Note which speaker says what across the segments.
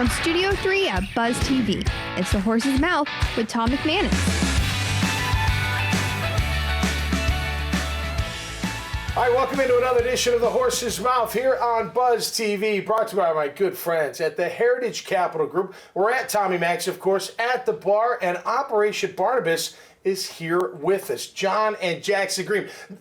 Speaker 1: From Studio 3 at Buzz TV, it's The Horse's Mouth with Tom McManus.
Speaker 2: All right, welcome into another edition of The Horse's Mouth here on Buzz TV, brought to you by my good friends at the Heritage Capital Group. We're at Tommy Mack's, of course, at the bar, and Operation Barnabas is here with us. John and Jackson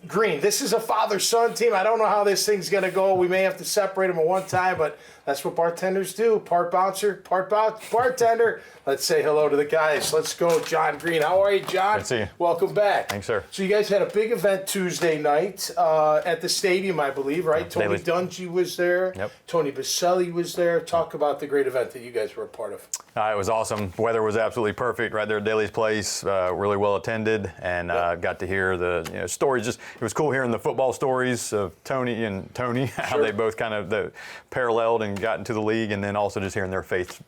Speaker 2: Green. This is a father-son team. I don't know how this thing's going to go. We may have to separate them at one time, but that's what bartenders do. Part bouncer, part bartender. Let's say hello to the guys. Let's go, John Green. How are you, John?
Speaker 3: Good to see you.
Speaker 2: Welcome back.
Speaker 3: Thanks, sir.
Speaker 2: So you guys had a big event Tuesday night at the stadium, I believe, right?
Speaker 3: Yep.
Speaker 2: Tony Dungy was there.
Speaker 3: Yep.
Speaker 2: Tony Baselli was there. Talk about the great event that you guys were a part of.
Speaker 3: It was awesome. Weather was absolutely perfect right there at Daly's Place. Really well attended, and got to hear the stories. It was cool hearing the football stories of Tony, how they both kind of paralleled and got into the league, and then also just hearing their faith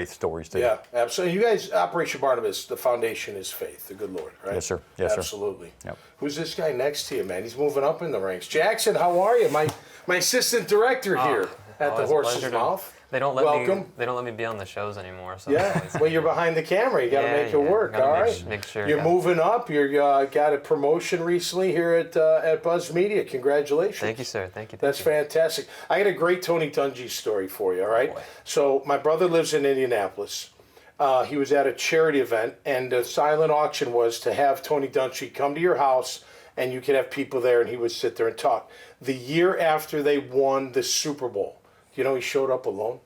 Speaker 3: stories too.
Speaker 2: Yeah, absolutely. You guys, Operation Barnabas, the foundation is faith, the good Lord, right?
Speaker 3: Yes, sir. Yes, sir.
Speaker 2: Absolutely.
Speaker 3: Yep.
Speaker 2: Who's this guy next to you, man? He's moving up in the ranks. Jackson, how are you? My assistant director here at the Horse's Mouth.
Speaker 4: They don't let
Speaker 2: Welcome.
Speaker 4: me. They don't let me be on the shows anymore. So
Speaker 2: Yeah, well, you're behind the camera. You got to make it work,
Speaker 4: gotta
Speaker 2: all right?
Speaker 4: Make sure.
Speaker 2: You're moving up. You got a promotion recently here at Buzz Media. Congratulations.
Speaker 4: Thank you, sir. Thank you.
Speaker 2: That's fantastic. I got a great Tony Dungy story for you, all right? So my brother lives in Indianapolis. He was at a charity event, and the silent auction was to have Tony Dungy come to your house, and you could have people there, and he would sit there and talk. The year after they won the Super Bowl, he showed up alone.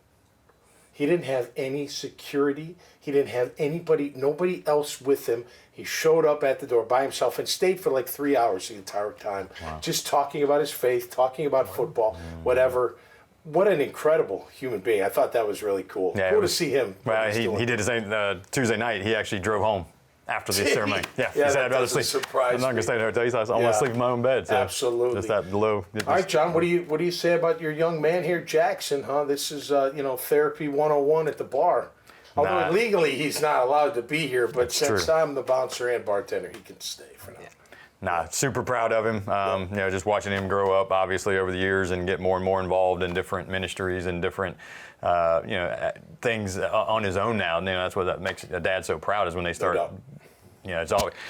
Speaker 2: He didn't have any security. He didn't have nobody else with him. He showed up at the door by himself and stayed for like 3 hours the entire time, just talking about his faith, talking about football, whatever. What an incredible human being. I thought that was really cool.
Speaker 3: Yeah,
Speaker 2: cool to see him.
Speaker 3: Well, he did the same Tuesday night. He actually drove home after the ceremony. Yeah, he said I'd rather sleep. I'm not going to stay in a hotel. He said I want to sleep in my own bed. So
Speaker 2: absolutely.
Speaker 3: Just that low.
Speaker 2: All right, John, what do you say about your young man here, Jackson, huh? This is, therapy 101 at the bar. Although legally he's not allowed to be here, but since I'm the bouncer and bartender, he can stay for now.
Speaker 3: Super proud of him. Just watching him grow up, obviously, over the years and get more and more involved in different ministries and different, things on his own now. That's what makes a dad so proud is when they start.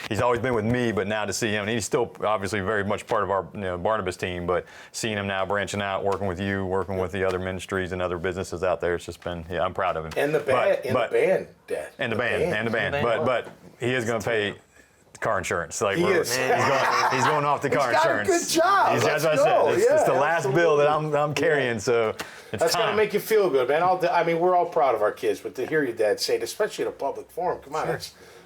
Speaker 3: He's always been with me, but now to see him, and he's still obviously very much part of our Barnabas team, but seeing him now branching out, working with you, working with the other ministries and other businesses out there, it's just been, I'm proud of him.
Speaker 2: And the band, Dad.
Speaker 3: And the band. But he is going to pay car insurance. Like
Speaker 2: is.
Speaker 3: He's going off the car insurance.
Speaker 2: Got a good job.
Speaker 3: That's what I said. It's the last bill that I'm carrying, so it's
Speaker 2: That's
Speaker 3: time.
Speaker 2: got to make you feel good, man. We're all proud of our kids, but to hear your dad say it, especially in a public forum, come on,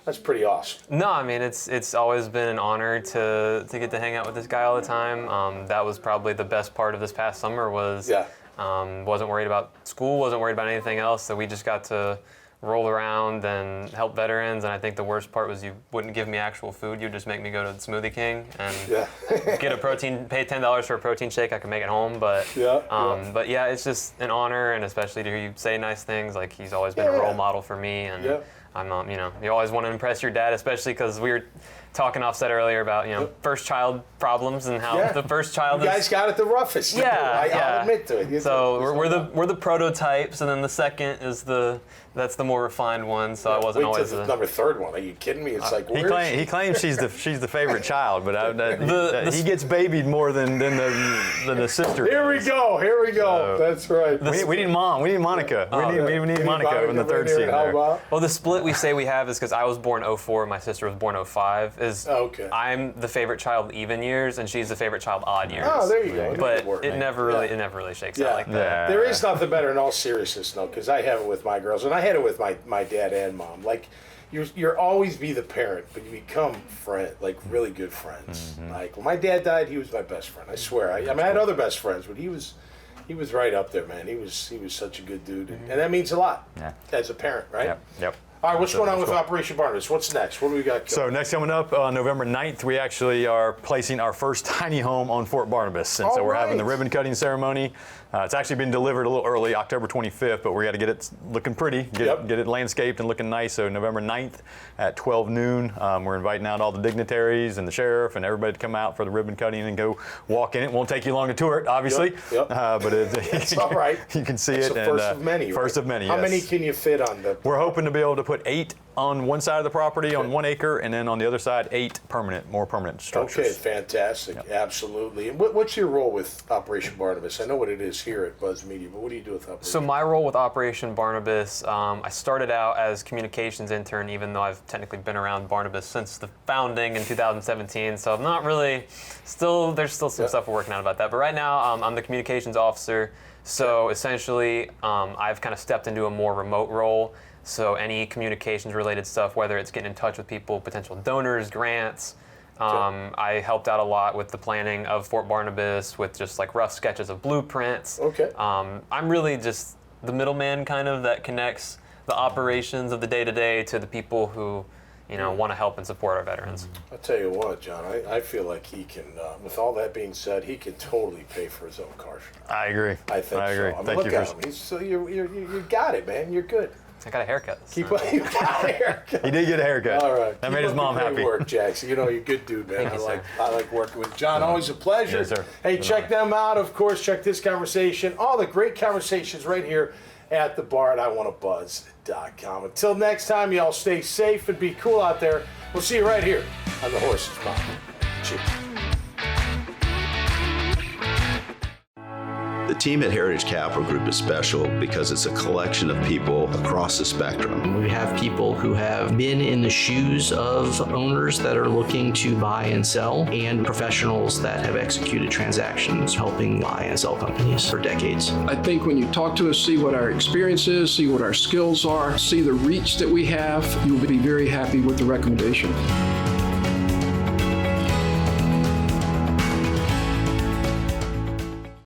Speaker 2: that's pretty awesome.
Speaker 4: No, I mean it's always been an honor to get to hang out with this guy all the time. That was probably the best part of this past summer was wasn't worried about school, wasn't worried about anything else. So we just got to roll around and help veterans. And I think the worst part was you wouldn't give me actual food. You'd just make me go to the Smoothie King and get pay $10 for a protein shake. I could make it home, but it's just an honor, and especially to hear you say nice things. Like he's always been a role model for me, and I'm you always want to impress your dad, especially because we were talking offset earlier about first child problems and how the first child.
Speaker 2: You guys got it the roughest. I'll admit to it.
Speaker 4: So we're the prototypes, and then the second is that's the more refined one. So I wasn't always
Speaker 2: the number third one. Are you kidding me? It's like
Speaker 3: he claims she's the favorite child, but he gets babied more than the sister.
Speaker 2: Here we go. That's right.
Speaker 3: We need Mom. We need Monica. We need Monica in the third seat there.
Speaker 4: Well, the split we say we have is because I was born 04, my sister was born 05. I'm the favorite child even years, and she's the favorite child odd years.
Speaker 2: Oh, there you go.
Speaker 4: But it never really shakes out like that.
Speaker 2: There is nothing better in all seriousness, though, because I have it with my girls, and I had it with my dad and mom. Like, you're always be the parent, but you become really good friends. Mm-hmm. Like when my dad died, he was my best friend. I swear. I had other best friends, but he was right up there, man. He was such a good dude, and that means a lot as a parent, right?
Speaker 3: Yep.
Speaker 2: All right, what's going on with Operation Barnabas? What's next? What do we got?
Speaker 3: So next coming up on November 9th, we actually are placing our first tiny home on Fort Barnabas. And so we're having the ribbon cutting ceremony. It's actually been delivered a little early, October 25th, but we got to get it looking pretty, get it landscaped and looking nice. So November 9th at 12 noon, we're inviting out all the dignitaries and the sheriff and everybody to come out for the ribbon cutting and go walk in it. Won't take you long to tour it, obviously, but
Speaker 2: it's all right.
Speaker 3: You can see
Speaker 2: it's
Speaker 3: it.
Speaker 2: The first of many.
Speaker 3: First of many.
Speaker 2: How many can you fit on the?
Speaker 3: We're hoping to be able to put 8 on one side of the property on 1 acre, and then on the other side 8 more permanent structures.
Speaker 2: Okay, fantastic, absolutely. And what's your role with Operation Barnabas? I know what it is here at Buzz Media, but what do you do with Operation?
Speaker 4: So my role with Operation Barnabas, I started out as communications intern, even though I've technically been around Barnabas since the founding in 2017. So I'm not really, there's still some stuff we're working out about that. But right now, I'm the communications officer. So essentially, I've kind of stepped into a more remote role. So any communications related stuff, whether it's getting in touch with people, potential donors, grants, I helped out a lot with the planning of Fort Barnabas with just like rough sketches of blueprints.
Speaker 2: Okay.
Speaker 4: I'm really just the middleman kind of that connects the operations of the day-to-day to the people who, want to help and support our veterans.
Speaker 2: I'll tell you what, John, I feel like he can, with all that being said, he can totally pay for his own car.
Speaker 3: I agree.
Speaker 2: I think
Speaker 3: I agree.
Speaker 2: so. I mean,
Speaker 3: Thank
Speaker 2: look
Speaker 3: you
Speaker 2: at him. So you got it, man. You're good.
Speaker 4: I got a haircut.
Speaker 2: You got a haircut.
Speaker 3: He did get a haircut.
Speaker 2: All right.
Speaker 3: That made his mom happy.
Speaker 2: Great work, Jackson. You're a good dude, man. I like working with John. Always a pleasure.
Speaker 3: Yes, sir.
Speaker 2: Hey, check them out. Of course, check this conversation. All the great conversations right here at the bar at iwanttabuzz.com. Until next time, y'all stay safe and be cool out there. We'll see you right here on the Horse's Mouth. Cheers.
Speaker 5: The team at Heritage Capital Group is special because it's a collection of people across the spectrum.
Speaker 6: We have people who have been in the shoes of owners that are looking to buy and sell, and professionals that have executed transactions helping buy and sell companies for decades.
Speaker 7: I think when you talk to us, see what our experience is, see what our skills are, see the reach that we have, you'll be very happy with the recommendation.